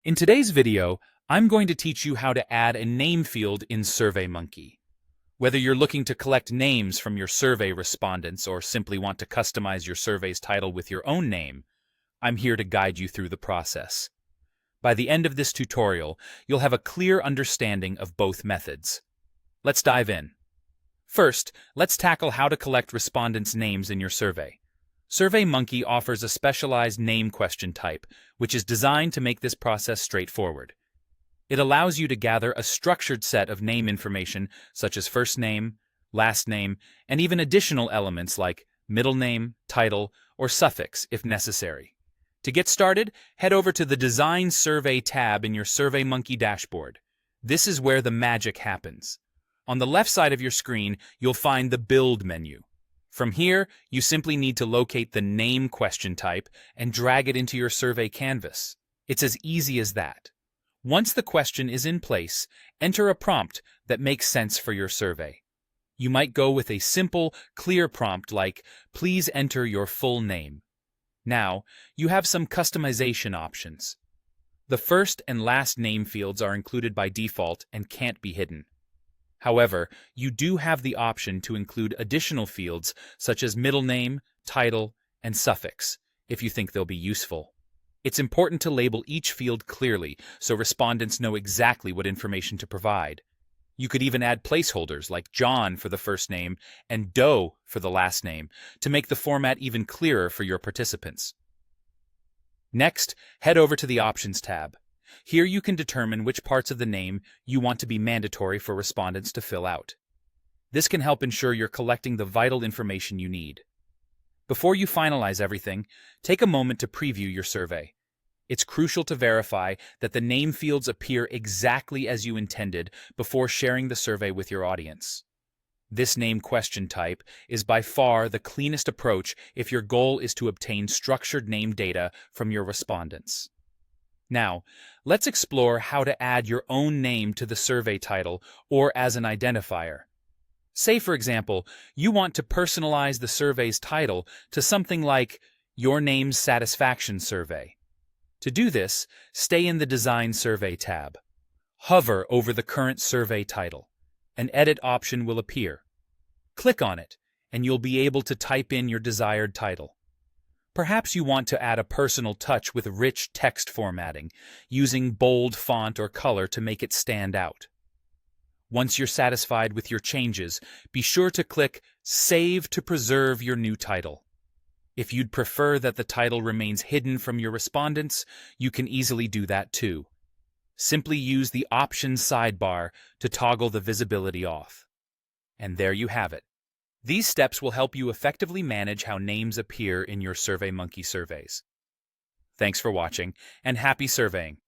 In today's video, I'm going to teach you how to add a name field in SurveyMonkey. Whether you're looking to collect names from your survey respondents or simply want to customize your survey's title with your own name, I'm here to guide you through the process. By the end of this tutorial, you'll have a clear understanding of both methods. Let's dive in. First, let's tackle how to collect respondents' names in your survey. SurveyMonkey offers a specialized name question type, which is designed to make this process straightforward. It allows you to gather a structured set of name information such as first name, last name, and even additional elements like middle name, title, or suffix if necessary. To get started, head over to the Design Survey tab in your SurveyMonkey dashboard. This is where the magic happens. On the left side of your screen, you'll find the Build menu. From here, you simply need to locate the name question type and drag it into your survey canvas. It's as easy as that. Once the question is in place, enter a prompt that makes sense for your survey. You might go with a simple, clear prompt like, "Please enter your full name." Now, you have some customization options. The first and last name fields are included by default and can't be hidden. However, you do have the option to include additional fields such as middle name, title, and suffix, if you think they'll be useful. It's important to label each field clearly so respondents know exactly what information to provide. You could even add placeholders like John for the first name and Doe for the last name to make the format even clearer for your participants. Next, head over to the Options tab. Here you can determine which parts of the name you want to be mandatory for respondents to fill out. This can help ensure you're collecting the vital information you need. Before you finalize everything, take a moment to preview your survey. It's crucial to verify that the name fields appear exactly as you intended before sharing the survey with your audience. This name question type is by far the cleanest approach if your goal is to obtain structured name data from your respondents. Now, let's explore how to add your own name to the survey title or as an identifier. Say, for example, you want to personalize the survey's title to something like Your Name's Satisfaction Survey. To do this, stay in the Design Survey tab. Hover over the current survey title. An edit option will appear. Click on it, and you'll be able to type in your desired title. Perhaps you want to add a personal touch with rich text formatting, using bold font or color to make it stand out. Once you're satisfied with your changes, be sure to click Save to preserve your new title. If you'd prefer that the title remains hidden from your respondents, you can easily do that too. Simply use the Options sidebar to toggle the visibility off. And there you have it. These steps will help you effectively manage how names appear in your SurveyMonkey surveys. Thanks for watching, and happy surveying!